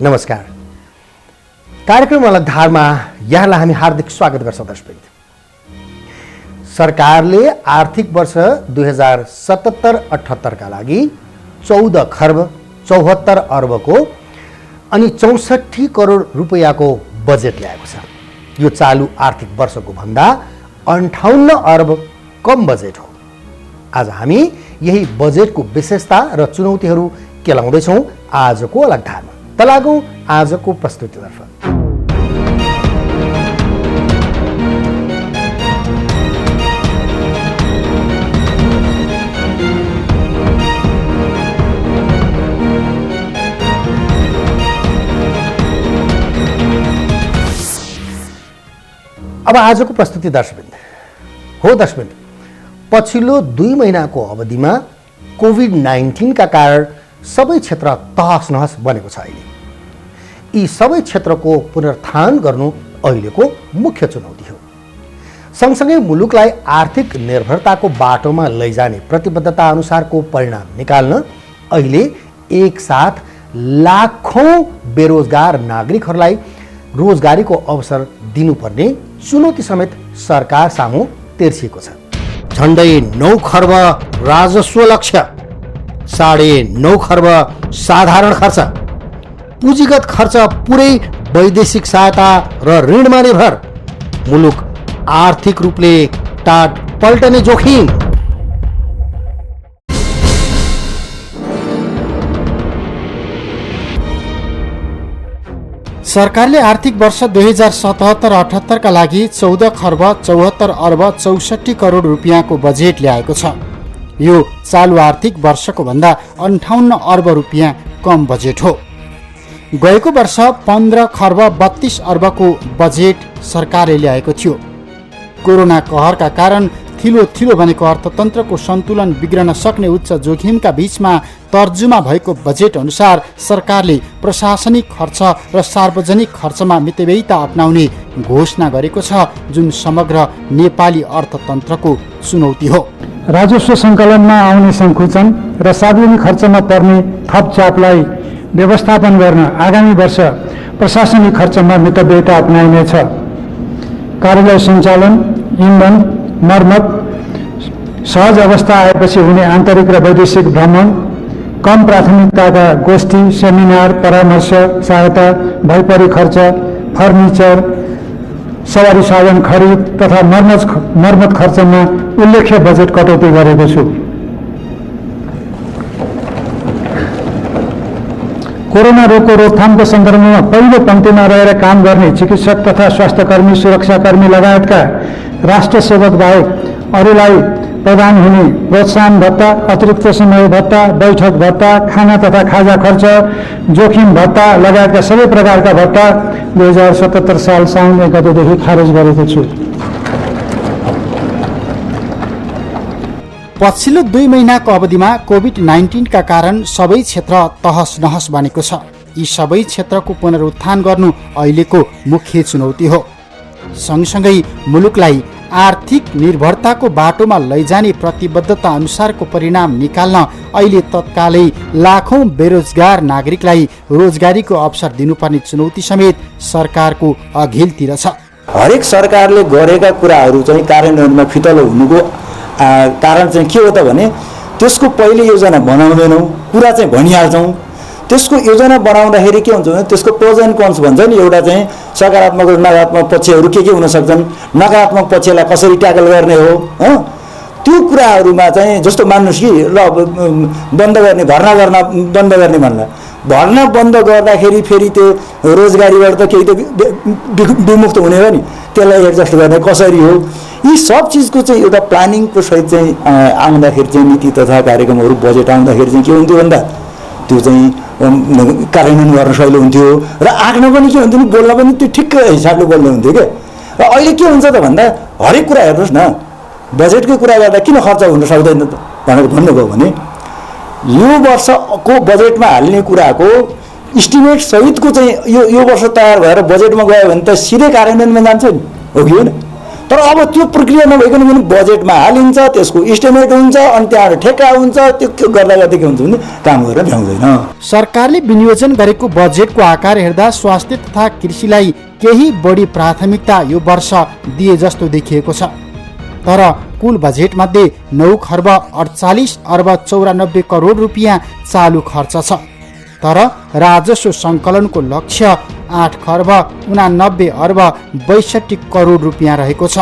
नमस्कार। कार्यक्रम अलग धारमा यहाँलाई हामी हार्दिक स्वागत गर्छौँ। दर्शक, सरकारले आर्थिक वर्ष 2077-78 का लागि 14 खर्ब 74 अर्बको अनि 64 करोड रुपैयाँको बजेट ल्याएको छ। यो चालु आर्थिक वर्षको भन्दा 58 अर्ब कम बजेट हो। आज हामी यही बजेटको विशेषता र चुनौतीहरू केलाउँदैछौँ आजको अलग धारमा। त लागौँ आजको प्रस्तुतितर्फ। अब आजको प्रस्तुति दर्शकवृन्द हो। दर्शकवृन्द, पछिल्लो 2 महिनाको अवधिमा कोभिड-19 का कारण सबै क्षेत्र तहस नहस बनेको छ। अहिले यी सबै क्षेत्रको पुनरुत्थान गर्नु अहिलेको मुख्य चुनौती हो। सँगसँगै मुलुकलाई आर्थिक निर्भरताको बाटोमा लैजाने प्रतिबद्धता अनुसारको परिणाम निकाल्न अहिले एकसाथ लाखौं बेरोजगार नागरिकहरूलाई रोजगारीको अवसर दिनुपर्ने चुनौती समेत सरकार सामु तेर्सिएको छ। झन्डै 9 खर्ब राजस्व लक्ष्य, 9.5 खर्ब साधारण खर्च, पुँजीगत खर्च पुरै वैदेशिक सहायता र ऋणमा निर्भर, मुलुक आर्थिक रूपले टाट पल्टने जोखिम। सरकारले आर्थिक वर्ष 2077-78 का लागि 14 खर्ब 74 अर्ब 64 करोड रुपियाँको बजेट ल्याएको छ। यो चालु आर्थिक वर्षको भन्दा 58 अर्ब रुपियाँ कम बजेट हो। गएको वर्ष 15 खर्ब 32 अर्बको बजेट सरकारले ल्याएको थियो। कोरोना कहरका कारण थिलो बनेको अर्थतन्त्रको सन्तुलन बिग्रन सक्ने उच्च जोखिमका बीचमा तर्जुमा भएको बजेट अनुसार सरकारले प्रशासनिक खर्च र सार्वजनिक खर्चमा मितव्ययिता अपनाउने घोषणा गरेको छ, जुन समग्र नेपाली अर्थतन्त्रको चुनौती हो। राजस्व सङ्कलनमा आउने सङ्कुचन र सार्वजनिक खर्चमा पर्ने थप चापलाई व्यवस्थापन गर्न आगामी वर्ष प्रशासनिक खर्चमा मितव्ययिता अपनाइनेछ। कार्यालय सञ्चालन, इन्धन, मर्मत, सहज अवस्था आएपछि हुने आन्तरिक र वैदेशिक भ्रमण, कम प्राथमिकताका गोष्ठी, सेमिनार, परामर्श, सहायता, भइपरी खर्च, फर्निचर, सवारी साधन खरिद तथा मर्मत खर्चमा उल्लेख्य बजेट कटौती गरेको छु। कोरोना रोगको रोकथामको सन्दर्भमा पहिलो पङ्क्तिमा रहेर काम गर्ने चिकित्सक तथा स्वास्थ्यकर्मी, सुरक्षाकर्मी लगायतका राष्ट्र सेवक बाहेक अरूलाई प्रदान हुने प्रोत्साहन भत्ता, अतिरिक्त समय भत्ता, बैठक भत्ता, खाना तथा खाजा खर्च, जोखिम भत्ता लगायतका सबै प्रकारका भत्ता 2077 साल साउन 1 गतेदेखि खारेज गरेको छु। पछिल्लो 2 महिनाको अवधिमा कोभिड-19 का कारण सबै क्षेत्र तहस नहस बनेको छ। यी सबै क्षेत्रको पुनरुत्थान गर्नु अहिलेको मुख्य चुनौती हो। सँगसँगै मुलुकलाई आर्थिक निर्भरताको बाटोमा लैजाने प्रतिबद्धता अनुसारको परिणाम निकाल्न अहिले तत्कालै लाखौं बेरोजगार नागरिकलाई रोजगारीको अवसर दिनुपर्ने चुनौती समेत सरकारको अघिल्तिर छ। हरेक सरकारले गरेका कुराहरू चाहिँ कार्यान्वयनमा फितलो हुनुको कारण चाहिँ के हो त भने त्यसको पहिले योजना बनाउँदैनौँ, कुरा चाहिँ भनिहाल्छौँ। त्यसको योजना बनाउँदाखेरि के हुन्छ भने त्यसको प्रोज एन्ड कन्स भन्छ नि, एउटा चाहिँ सकारात्मक र नकारात्मक पक्षहरू के हुन सक्छन्, नकारात्मक पक्षलाई कसरी ट्याकल गर्ने हो, त्यो कुराहरूमा चाहिँ जस्तो मान्नुहोस् कि ल बन्द गर्ने, भर्ना गर्न बन्द गर्ने भन्दा भर्ना बन्द गर्दाखेरि फेरि त्यो रोजगारीबाट त केही त विमुक्त हुने हो नि, त्यसलाई एडजस्ट गर्ने कसरी हो, यी सब चिजको चाहिँ एउटा प्लानिङको सहित चाहिँ आउँदाखेरि चाहिँ नीति तथा कार्यक्रमहरू बजेट आउँदाखेरि चाहिँ के हुन्थ्यो भन्दा त्यो चाहिँ कार्यान्वयन गर्न सजिलो हुन्थ्यो र आँक्न पनि के हुन्थ्यो नि, बोल्न पनि त्यो ठिक्क हिसाबले बोल्ने हुन्थ्यो क्या। र अहिले के हुन्छ त भन्दा हरेक कुरा हेर्नुहोस् न, बजेटको कुरा गर्दा किन खर्च हुन सक्दैन त भनेर भन्नुभयो भने यो वर्षको बजेटमा हाल्ने कुराको इस्टिमेट सहितको चाहिँ यो वर्ष तयार भएर बजेटमा गयो भने त सिधै कार्यान्वयनमा जान्छ नि, हो कि होइन? तर अब त्यो प्रक्रिया नभइकन पनि बजेटमा हालिन्छ, त्यसको इस्टिमेट हुन्छ, अनि त्यहाँबाट ठेक्का हुन्छ, त्यो गर्दा गर्दै के हुन्छ भने काम गरेर भ्याउँदैन। सरकारले विनियोजन गरेको बजेटको आकार हेर्दा स्वास्थ्य तथा कृषिलाई केही बढी प्राथमिकता यो वर्ष दिए जस्तो देखिएको छ। तर कुल बजेटमध्ये 9 खर्ब 48 अर्ब 94 करोड रुपियाँ चालु खर्च छ। तर राजस्व सङ्कलनको लक्ष्य 8 खर्ब 89 अर्ब 62 करोड रुपियाँ रहेको छ।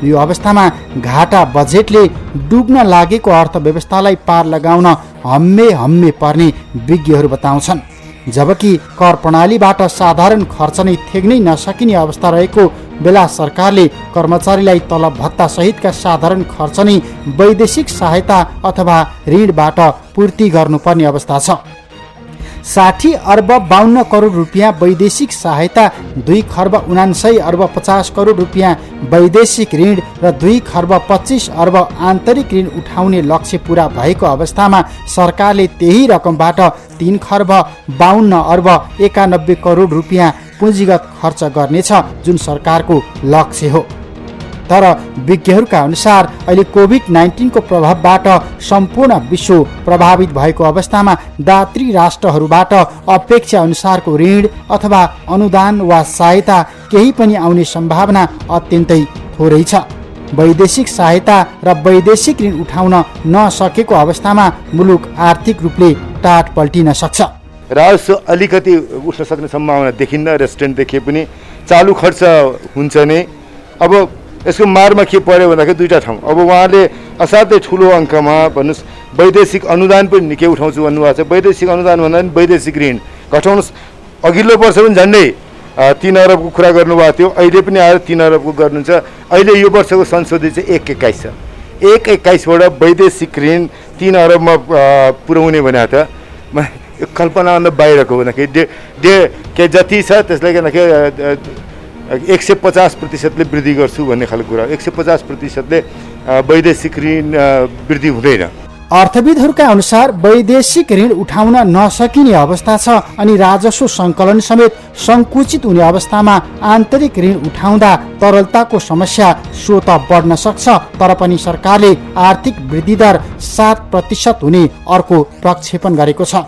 यो अवस्थामा घाटा बजेटले डुब्न लागेको अर्थव्यवस्थालाई पार लगाउन हम्मे पर्ने विज्ञहरू बताउँछन्। जबकि कर प्रणालीबाट साधारण खर्च नै थेग्नै नसकिने अवस्था रहेको बेला सरकारले कर्मचारीलाई तलब भत्ता सहितका साधारण खर्च नै वैदेशिक सहायता अथवा ऋणबाट पूर्ति गर्नुपर्ने अवस्था छ। 60 अर्ब 52 करोड रुपियाँ वैदेशिक सहायता, 2 खर्ब 79 अर्ब 50 करोड रुपियाँ वैदेशिक ऋण र 2 खर्ब 25 अर्ब आन्तरिक ऋण उठाउने लक्ष्य पूरा भएको अवस्थामा सरकारले त्यही रकमबाट 3 खर्ब 52 अर्ब 91 करोड रुपियाँ पुँजीगत खर्च गर्नेछ, जुन सरकारको लक्ष्य हो। तर विज्ञहरूका अनुसार अहिले कोभिड-19 को प्रभावबाट सम्पूर्ण विश्व प्रभावित भएको अवस्थामा दात्री राष्ट्रहरूबाट अपेक्षा अनुसारको ऋण अथवा अनुदान वा सहायता केही पनि आउने सम्भावना अत्यन्तै थोरै छ। वैदेशिक सहायता र वैदेशिक ऋण उठाउन नसकेको अवस्थामा मुलुक आर्थिक रूपले टाट पल्टिन सक्छ। राजस्व अलिकति उठ्न सक्ने सम्भावना देखिन्न। रेस्टुरेन्ट देखिए पनि चालु खर्च हुन्छ नै। अब यसको मारमा के पर्यो भन्दाखेरि दुईटा ठाउँ। अब उहाँले असाध्यै ठुलो अङ्कमा भन्नुहोस् वैदेशिक अनुदान पनि निकै उठाउँछु भन्नुभएको छ। वैदेशिक अनुदान भन्दा पनि वैदेशिक ऋण घटाउनुहोस्। अघिल्लो वर्ष पनि झन्डै 3 अरबको कुरा गर्नुभएको थियो, अहिले पनि आएर 3 अरबको गर्नुहुन्छ। अहिले यो वर्षको संशोधित चाहिँ 1.21 छ। 1.21बाट वैदेशिक ऋण 3 अरबमा पुर्याउने भनेको त कल्पनाभन्दा बाहिरको भन्दाखेरि के जति छ त्यसलाई गर्दाखेरि 150% वृद्धि गर्छु भन्ने खालको कुरा। 150%ले वैदेशिक ऋण वृद्धि हुँदैन। अर्थविदहरूका अनुसार वैदेशिक ऋण उठाउन नसकिने अवस्था छ अनि राजस्व सङ्कलन समेत सङ्कुचित हुने अवस्थामा आन्तरिक ऋण उठाउँदा तरलताको समस्या स्वत बढ्न सक्छ। तर पनि सरकारले आर्थिक वृद्धि दर 7% हुने अर्को प्रक्षेपण गरेको छ,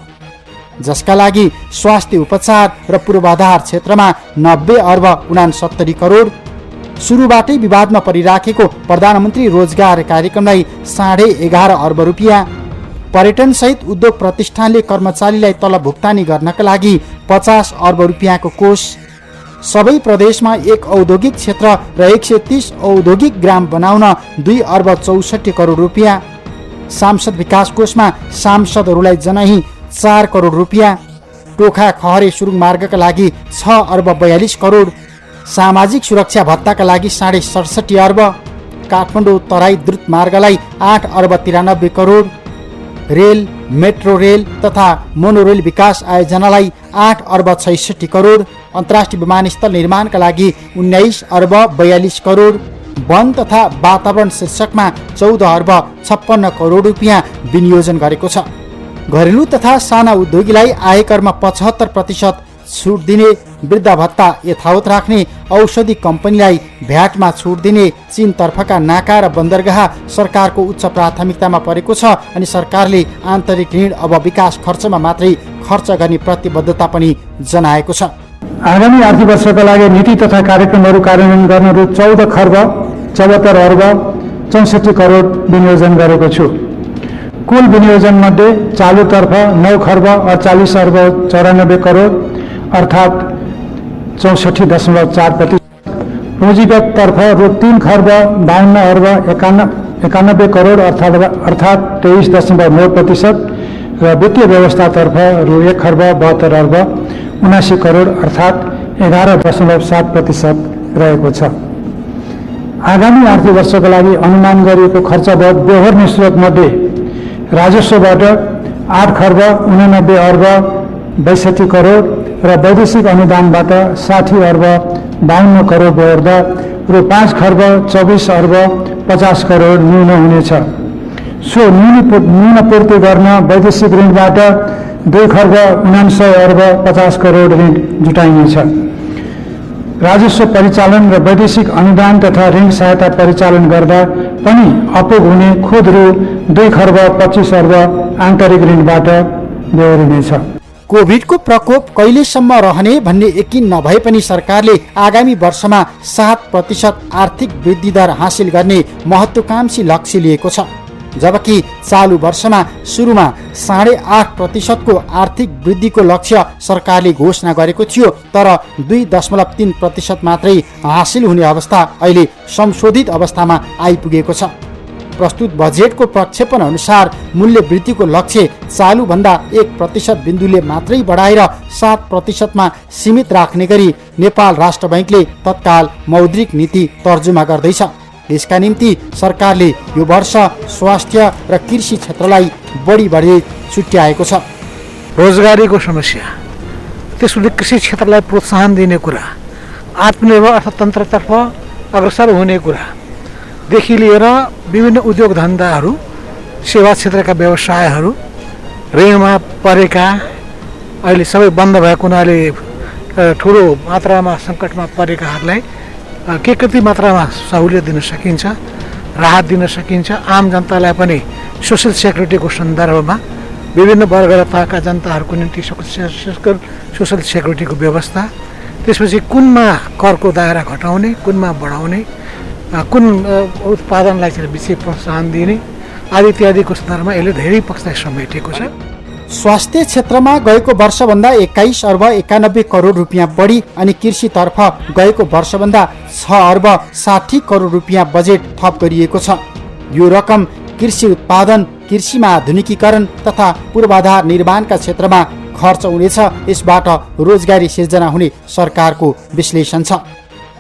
जसका लागि स्वास्थ्य उपचार र पूर्वाधार क्षेत्रमा 90 अर्ब 69 करोड, सुरुबाटै विवादमा परिराखेको प्रधानमन्त्री रोजगार कार्यक्रमलाई 11.5 अर्ब रुपियाँ, पर्यटन सहित उद्योग प्रतिष्ठानले कर्मचारीलाई तलब भुक्तानी गर्नका लागि 50 अर्ब रुपियाँको कोष, सबै प्रदेशमा 1 औद्योगिक क्षेत्र र 130 औद्योगिक ग्राम बनाउन 2 अर्ब 64 करोड रुपियाँ, सांसद विकास कोषमा सांसदहरूलाई जनही 4 करोड रुपियाँ, टोखा खहरे सुरुङ मार्गका लागि 6 अर्ब 42 करोड, सामाजिक सुरक्षा भत्ताका लागि 67.5 अर्ब, काठमाडौँ तराई द्रुत मार्गलाई 8 अर्ब 93 करोड, रेल, मेट्रो रेल तथा मोनोरेल विकास आयोजनालाई 8 अर्ब 66 करोड, अन्तर्राष्ट्रिय विमानस्थल निर्माणका लागि 19 अर्ब 42 करोड, वन तथा वातावरण शीर्षकमा 14 अर्ब 56 करोड रुपियाँ विनियोजन गरेको छ। घरेलु तथा साना उद्योगीलाई आयकरमा 75% छुट दिने, वृद्ध भत्ता यथावत राख्ने, औषधि कम्पनीलाई भ्याटमा छुट दिने, चीनतर्फका नाका र बन्दरगाह सरकारको उच्च प्राथमिकतामा परेको छ अनि सरकारले आन्तरिक ऋण अब विकास खर्चमा मात्रै खर्च गर्ने प्रतिबद्धता पनि जनाएको छ। आगामी आर्थिक वर्षका लागि नीति तथा कार्यक्रमहरू कार्यान्वयन गर्न रु 14 खर्ब 74 अर्ब 64 करोड विनियोजन गरेको छु। कुल विनियोजन मध्ये चालुतर्फ 9 खर्ब 48 अर्ब 94 करोड अर्थात् 64.4%, पुँजीगत तर्फ रु 3 खर्ब 52 अर्ब 91 करोड अर्थात् 23.9% र वित्तीय व्यवस्थातर्फ रु 1 खर्ब 72 अर्ब 79 करोड अर्थात् 11.7% रहेको छ। आगामी आर्थिक वर्षका लागि अनुमान गरिएको खर्च व्यवहार्य स्रोतमध्ये राजस्वबाट 8 खर्ब 89 अर्ब 62 करोड र वैदेशिक अनुदानबाट 60 अर्ब 52 करोड बेहोर्दा रु 5 खर्ब 24 अर्ब 50 करोड न्यून हुनेछ। सो न्यून पूर्ति गर्न वैदेशिक ऋणबाट 2 खर्ब 79 अर्ब 50 करोड ऋण जुटाइनेछ राजस्व परिचालन र वैदेशिक अनुदान तथा ऋण सहायता परिचालन गर्दा पनि अपुग हुने खुद रु 2 खर्ब 25 अर्ब आन्तरिक ऋणबाट बेहोरिनेछ। कोभिडको प्रकोप कहिलेसम्म रहने भन्ने यकिन नभए पनि सरकारले आगामी वर्षमा 7% आर्थिक वृद्धि दर हासिल गर्ने महत्त्वकांक्षी लक्ष्य लिएको छ, जबकि चालु वर्षमा सुरुमा 8.5% को आर्थिक वृद्धिको लक्ष्य सरकारले घोषणा गरेको थियो, तर 2.3% मात्रै हासिल हुने अवस्था अहिले संशोधित अवस्थामा आइपुगेको छ। प्रस्तुत बजेटको प्रक्षेपण अनुसार मूल्य वृद्धिको लक्ष्य चालुभन्दा 1% बिन्दुले मात्रै बढाएर 7%मा सीमित राख्ने गरी नेपाल राष्ट्र बैङ्कले तत्काल मौद्रिक नीति तर्जुमा गर्दैछ। यसका निम्ति सरकारले यो वर्ष स्वास्थ्य र कृषि क्षेत्रलाई बढी छुट्याएको छ। रोजगारीको समस्या, त्यसले कृषि क्षेत्रलाई प्रोत्साहन दिने कुरा, आत्मनिर्भर अर्थतन्त्रतर्फ अग्रसर हुने कुरादेखि लिएर विभिन्न उद्योग धन्दाहरू, सेवा क्षेत्रका व्यवसायहरू, ऋणमा परेका, अहिले सबै बन्द भएको हुनाले ठुलो मात्रामा सङ्कटमा परेकाहरूलाई कति मात्रामा सहुलियत दिन सकिन्छ, राहत दिन सकिन्छ। आम जनतालाई पनि सोसल सेक्युरिटीको सन्दर्भमा विभिन्न वर्ग र तहका जनताहरूको निम्ति सोसल सेक्युरिटीको व्यवस्था, त्यसपछि कुनमा करको दायरा घटाउने, कुनमा बढाउने, कुन उत्पादनलाई चाहिँ विशेष प्रोत्साहन दिने आदि इत्यादिको सन्दर्भमा यसले धेरै पक्षलाई समेटेको छ। स्वास्थ्य क्षेत्रमा गएको वर्षभन्दा 21 अर्ब 91 करोड रुपियाँ बढी अनि कृषितर्फ गएको वर्षभन्दा 6 अर्ब 60 करोड रुपियाँ बजेट थप गरिएको छ। यो रकम कृषि उत्पादन, कृषिमा आधुनिकीकरण तथा पूर्वाधार निर्माणका क्षेत्रमा खर्च हुनेछ। यसबाट रोजगारी सिर्जना हुने सरकारको विश्लेषण छ।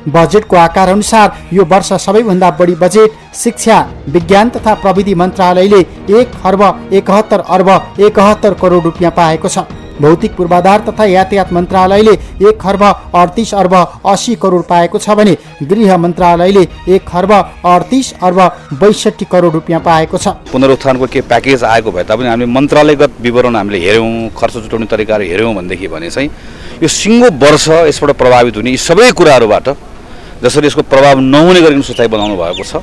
बजेटको आकार अनुसार यो वर्ष सबैभन्दा बढी बजेट शिक्षा, विज्ञान तथा प्रविधि मन्त्रालयले 1 खर्ब 71 अर्ब 71 करोड रुपियाँ पाएको छ। भौतिक पूर्वाधार तथा यातायात मन्त्रालयले 1 खर्ब 38 अर्ब 80 करोड पाएको छ भने गृह मन्त्रालयले 1 खर्ब 38 अर्ब 62 करोड रुपियाँ पाएको छ। पुनरुत्थानको के प्याकेज आएको भए तापनि हामीले मन्त्रालयगत विवरण हामीले हेऱ्यौँ, खर्च जुटाउने तरिकाहरू हेऱ्यौँ भनेदेखि भने चाहिँ यो सिङ्गो वर्ष यसबाट प्रभावित हुने यी सबै कुराहरूबाट जसरी यसको प्रभाव नहुने गरिने सोचाइ बनाउनु भएको छ।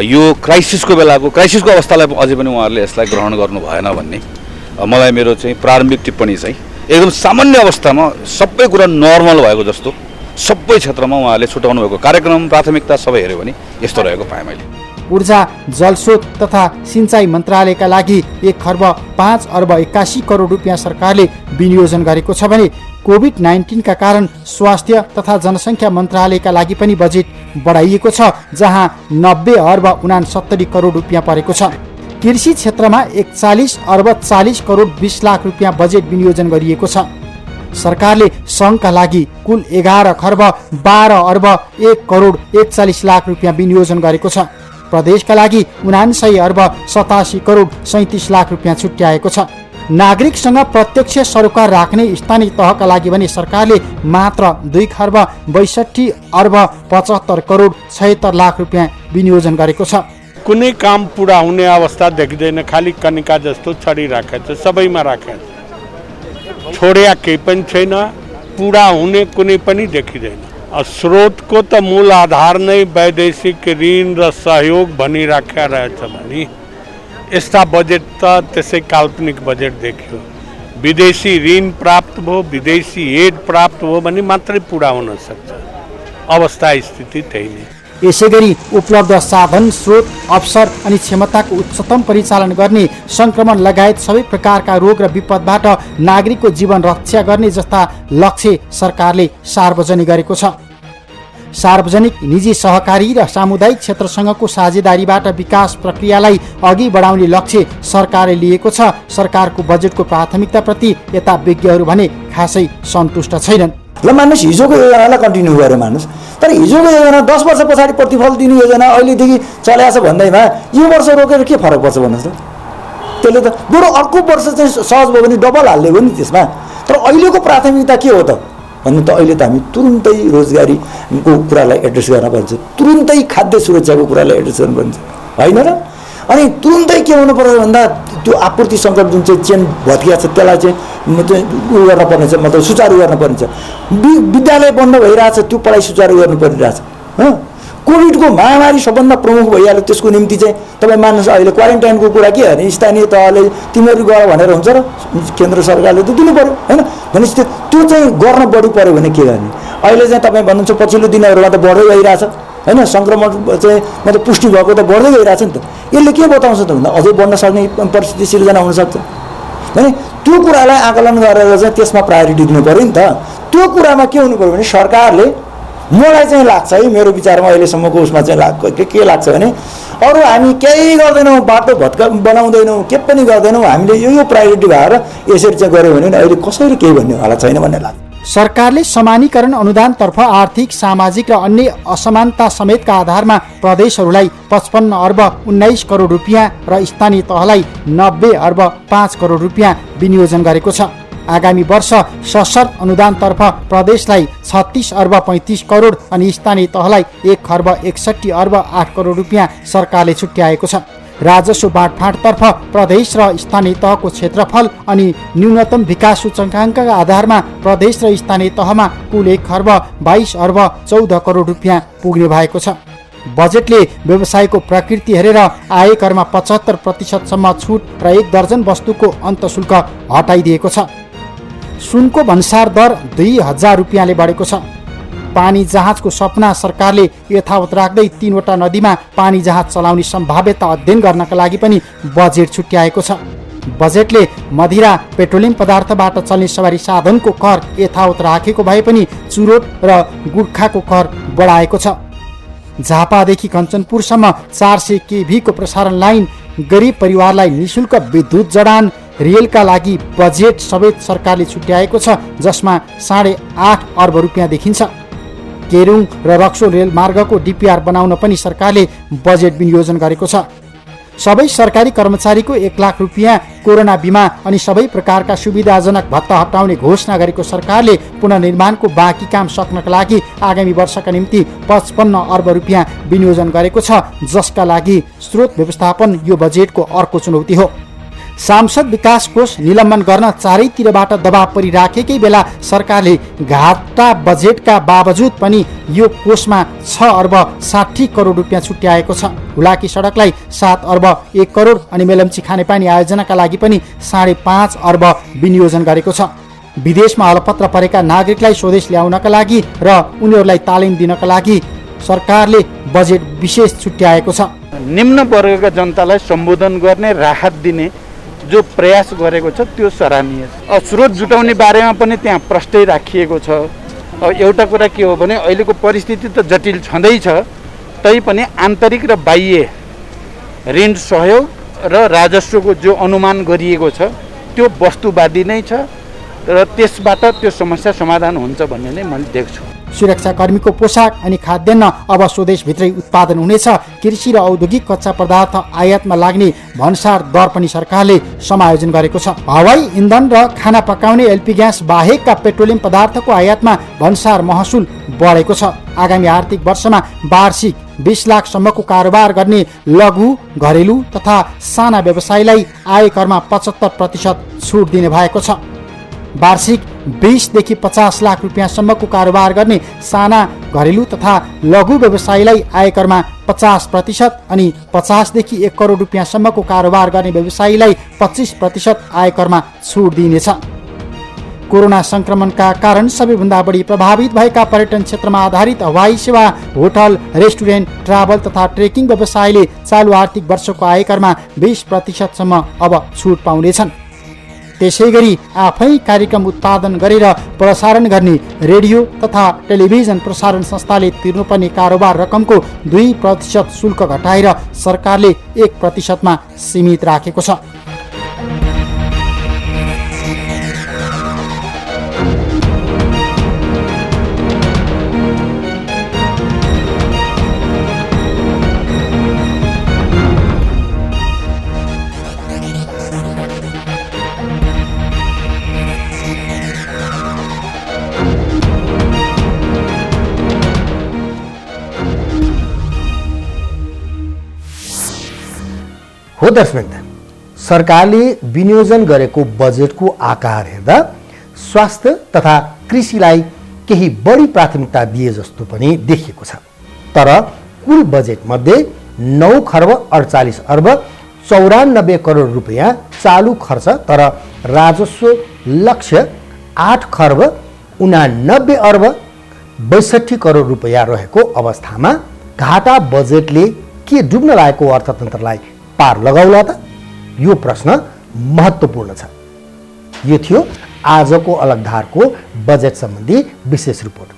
यो क्राइसिसको अवस्थालाई अझै पनि उहाँहरूले यसलाई ग्रहण गर्नु भएन भन्ने मलाई मेरो चाहिँ प्रारम्भिक टिप्पणी चाहिँ एकदम सामान्य अवस्थामा सबै कुरा नर्मल भएको जस्तो सबै क्षेत्रमा उहाँहरूले छुटाउनु भएको कार्यक्रम प्राथमिकता सबै हेऱ्यो भने यस्तो रहेको पाएँ मैले। ऊर्जा, जलस्रोत तथा सिंचाई मन्त्रालयका लागि 1 खर्ब 5 अर्ब 81 करोड रुपियाँ सरकारले विनियोजन गरेको छ भने कोभिड-19 का कारण स्वास्थ्य तथा जनसङ्ख्या मन्त्रालयका लागि पनि बजेट बढाइएको छ, जहाँ 90 अर्ब 69 करोड रुपियाँ परेको छ। कृषि क्षेत्रमा 41 अर्ब 40 करोड 20 लाख रुपियाँ बजेट विनियोजन गरिएको छ। सरकारले सङ्घका लागि कुल 11 खर्ब 12 अर्ब 1 करोड 41 लाख रुपियाँ विनियोजन गरेको छ। प्रदेशका लागि 79 अर्ब 87 करोड 37 लाख रुपियाँ छुट्याएको छ। नागरिकसँग प्रत्यक्ष सरोकार राख्ने स्थानीय तहका लागि भने सरकारले मात्र 2 खर्ब 62 अर्ब 75 करोड 76 लाख रुपियाँ विनियोजन गरेको छ। कुनै काम पुरा हुने अवस्था देखिँदैन, खालि कनिका जस्तो छडिराखेको छ, सबैमा राखेको छ, छोड्या केही पनि छैन, पुरा हुने कुनै पनि देखिँदैन। स्रोतको त मूल आधार नै वैदेशिक ऋण र सहयोग भनिराखेका रहेछ भने यस्ता बजेट त त्यसै काल्पनिक बजेट देखियो। विदेशी ऋण प्राप्त भयो, विदेशी एड प्राप्त भयो भने मात्रै पुरा हुन सक्छ। अवस्था स्थिति त्यही नै। यसैगरी उपलब्ध साधन, स्रोत, अवसर अनि क्षमताको उच्चतम परिचालन गर्ने, सङ्क्रमण लगायत सबै प्रकारका रोग र विपदबाट नागरिकको जीवन रक्षा गर्ने जस्ता लक्ष्य सरकारले सार्वजनिक गरेको छ। सार्वजनिक, निजी, सहकारी र सामुदायिक क्षेत्रसँगको साझेदारीबाट विकास प्रक्रियालाई अघि बढाउने लक्ष्य सरकारले लिएको छ। सरकारको बजेटको प्राथमिकताप्रति यता विज्ञहरू भने खासै सन्तुष्ट छैनन्। ल मान्नुहोस्, हिजोको योजनालाई कन्टिन्यू गर्यो मान्नुहोस्, तर हिजोको योजना 10 वर्ष पछाडि प्रतिफल दिने योजना अहिलेदेखि चलाएको छ भन्दैमा यो वर्ष रोकेर के फरक पर्छ भन्नुहोस् त? त्यसले त बरु अर्को वर्ष चाहिँ सहज भयो भने डबल हाल्ने हो नि त्यसमा। तर अहिलेको प्राथमिकता के हो त भन्नु त अहिले त हामी तुरुन्तै रोजगारीको कुरालाई एड्रेस गर्न पर्छ, तुरुन्तै खाद्य सुरक्षाको कुरालाई एड्रेस गर्नुपर्छ होइन र? अनि तुरुन्तै के हुनुपर्छ भन्दा त्यो आपूर्ति सङ्कट जुन चाहिँ चेन भत्किया छ त्यसलाई चाहिँ उयो गर्न पर्ने छ, मतलब सुचारू गर्न पर्ने छ। विद्यालय बन्द भइरहेछ, त्यो पढाइ सुचारू गर्नु परिरहेछ। कोभिडको महामारी सबभन्दा प्रमुख भइहाल्यो, त्यसको निम्ति चाहिँ तपाईँ मान्नुहोस् अहिले क्वारेन्टाइनको कुरा के भने स्थानीय तहले तिमीहरू गर भनेर हुन्छ र केन्द्र सरकारले त दिनु पऱ्यो होइन। भनेपछि त्यो चाहिँ गर्न बढी पऱ्यो भने के गर्ने? अहिले चाहिँ तपाईँ भन्नुहुन्छ पछिल्लो दिनहरूमा त बढ्दै गइरहेछ होइन, सङ्क्रमण चाहिँ मतलब पुष्टि भएको त बढ्दै गइरहेछ नि त। यसले के बताउँछ त भन्दा अझै बढ्न सक्ने परिस्थिति सिर्जना हुनसक्छ होइन। त्यो कुरालाई आकलन गरेर चाहिँ त्यसमा प्रायोरिटी दिनु पऱ्यो नि त। त्यो कुरामा के हुनु पऱ्यो भने सरकारले, मलाई चाहिँ लाग्छ है, मेरो विचारमा अहिलेसम्मको उसमा चाहिँ के लाग्छ भने अरू हामी केही गर्दैनौँ, बाटो भत्का बनाउँदैनौँ, के पनि गर्दैनौँ, हामीले यो प्रायोरिटी भएर यसरी चाहिँ गऱ्यो भने अहिले कसैले केही भन्नेवाला छैन भन्ने लाग्छ। सरकारले समानीकरण अनुदानतर्फ आर्थिक, सामाजिक र अन्य असमानता समेतका आधारमा प्रदेशहरूलाई 55 अर्ब 19 करोड रुपियाँ र स्थानीय तहलाई 90 अर्ब 5 करोड रुपियाँ विनियोजन गरेको छ। आगामी वर्ष सशर्त अनुदानतर्फ प्रदेशलाई 36 अर्ब 35 करोड अनि स्थानीय तहलाई 1 अर्ब 61 अर्ब 8 करोड रुपियाँ सरकारले छुट्याएको छ। राजस्व बाँडफाँडतर्फ प्रदेश र स्थानीय तहको क्षेत्रफल अनि न्यूनतम विकास सूचकाङ्कका आधारमा प्रदेश र स्थानीय तहमा कुल 1 अर्ब 22 अर्ब 14 करोड रुपियाँ पुग्ने भएको छ। बजेटले व्यवसायको प्रकृति हेरेर आयकरमा 75% छुट र 1 दर्जन वस्तुको अन्तशुल्क हटाइदिएको छ। सुनको भन्सार दर 2000 रुपियाँले बढेको छ। पानी जहाजको सपना सरकारले यथावत राख्दै 3वटा नदीमा पानी जहाज चलाउने सम्भाव्यता अध्ययन गर्नका लागि पनि बजेट छुट्याएको छ। बजेटले मदिरा, पेट्रोलियम पदार्थबाट चल्ने सवारी साधनको कर यथावत राखेको भए पनि चुरोट र गुर्खाको कर बढाएको छ। झापादेखि कञ्चनपुरसम्म 400 केभी को प्रसारण लाइन, गरिब परिवारलाई निशुल्क विद्युत जडान, रेलका लागि बजेट समेत सरकारले छुट्याएको छ, जसमा 8.5 अर्ब रुपियाँ देखिन्छ। केरुङ र रक्सोल रेलमार्गको डिपिआर बनाउन पनि सरकारले बजेट विनियोजन गरेको छ। सबै सरकारी कर्मचारीको 1 लाख रुपियाँ कोरोना बिमा अनि सबै प्रकारका सुविधाजनक भत्ता हटाउने घोषणा गरेको सरकारले पुनर्निर्माणको बाँकी काम सक्नका लागि आगामी वर्षका निम्ति 55 अर्ब रुपियाँ विनियोजन गरेको छ, जसका लागि स्रोत व्यवस्थापन यो बजेटको अर्को चुनौती हो। सांसद विकास कोष निलम्बन गर्न चारैतिरबाट दबाव परिराखेकै बेला सरकारले घाटा बजेटका बावजुद पनि यो कोषमा 6 अर्ब 60 करोड रुपियाँ छुट्याएको छ। हुलाकी सडकलाई 7 अर्ब 1 करोड अनि मेलम्ची खानेपानी आयोजनाका लागि पनि 5.5 अर्ब विनियोजन गरेको छ। विदेशमा अलपत्र परेका नागरिकलाई स्वदेश ल्याउनका लागि र उनीहरूलाई तालिम दिनका लागि सरकारले बजेट विशेष छुट्याएको छ। निम्न वर्गका जनतालाई सम्बोधन गर्ने, राहत दिने जो प्रयास गरेको छ त्यो सराहनीय छ। स्रोत जुटाउने बारेमा पनि त्यहाँ प्रष्टै राखिएको छ। एउटा कुरा के हो भने अहिलेको परिस्थिति त जटिल छँदैछ, तैपनि आन्तरिक र बाह्य ऋण सहयोग र राजस्वको जो अनुमान गरिएको छ त्यो वस्तुवादी नै छ र त्यसबाट त्यो समस्या समाधान हुन्छ भन्ने नै मैले देख्छु। सुरक्षाकर्मीको पोसाक अनि खाद्यान्न अब स्वदेशभित्रै उत्पादन हुनेछ। कृषि र औद्योगिक कच्चा पदार्थ आयातमा लाग्ने भन्सार दर पनि सरकारले समायोजन गरेको छ। हवाई इन्धन र खाना पकाउने एलपी ग्यास बाहेकका पेट्रोलियम पदार्थको आयातमा भन्सार महसुल बढेको छ। आगामी आर्थिक वर्षमा वार्षिक 20 लाखसम्मको कारोबार गर्ने लघु, घरेलु तथा साना व्यवसायीलाई आयकरमा 75% छुट दिने भएको छ। वार्षिक 20 देखि 50 लाख रुपियाँसम्मको कारोबार गर्ने साना, घरेलु तथा लघु व्यवसायीलाई आयकरमा 50% अनि 50 देखि 1 करोड रुपियाँसम्मको कारोबार गर्ने व्यवसायीलाई 25% आयकरमा छुट दिइनेछ। कोरोना संक्रमणका कारण सबैभन्दा बढी प्रभावित भएका पर्यटन क्षेत्रमा आधारित हवाई सेवा, होटल, रेस्टुरेन्ट, ट्राभल तथा ट्रेकिङ व्यवसायले चालु आर्थिक वर्षको आयकरमा 20% अब छुट पाउनेछन्। त्यसैगरी आफै कार्यक्रम उत्पादन गरेर प्रसारण गर्ने रेडियो तथा टेलिभिजन प्रसारण संस्थाले तिर्नुपर्ने कारोबार रकमको 2% शुल्क घटाएर सरकारले 1% सीमित राखेको छ। हो दर्शकवृन्द, सरकारले विनियोजन गरेको बजेटको आकार हेर्दा स्वास्थ्य तथा कृषिलाई केही बढी प्राथमिकता दिए जस्तो पनि देखिएको छ। तर कुल बजेटमध्ये 9 खर्ब 48 अर्ब 94 करोड रुपियाँ चालु खर्च, तर राजस्व लक्ष्य 8 खर्ब 89 अर्ब 62 करोड रुपियाँ रहेको अवस्थामा घाटा बजेटले के डुब्न लागेको अर्थतन्त्रलाई पार लगाउला त? यो प्रश्न महत्त्वपूर्ण छ। यो थियो आजको अलगधारको बजेट सम्बन्धी विशेष रिपोर्ट।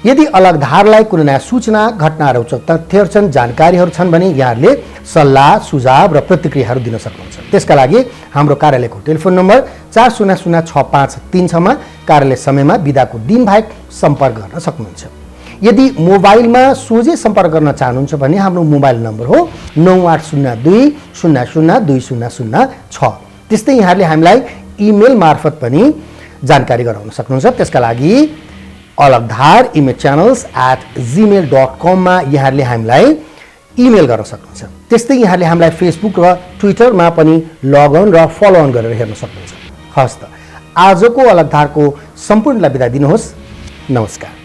यदि अलगधारलाई कुनै नयाँ सूचना, घटना, रोचक तथ्यहरू छन्, जानकारीहरू छन् भने यहाँहरूले सल्लाह, सुझाव र प्रतिक्रियाहरू दिन सक्नुहुन्छ। त्यसका लागि हाम्रो कार्यालयको टेलिफोन नम्बर 4006536 मा कार्यालय समयमा बिदाको दिन बाहेक सम्पर्क गर्न सक्नुहुन्छ। यदि मोबाइलमा सोझै सम्पर्क गर्न चाहनुहुन्छ भने हाम्रो मोबाइल नम्बर हो 9802 00 2006। त्यस्तै यहाँहरूले हामीलाई इमेल मार्फत पनि जानकारी गराउन सक्नुहुन्छ। त्यसका लागि alagdhar@gmail.com मा यहाँहरूले हामीलाई इमेल गर्न सक्नुहुन्छ। त्यस्तै यहाँहरूले हामीलाई फेसबुक र ट्विटरमा पनि लगअन र फलोअन गरेर हेर्न सक्नुहुन्छ। हस्त आजको अलगधारको सम्पूर्णलाई बिदा दिनुहोस्। नमस्कार।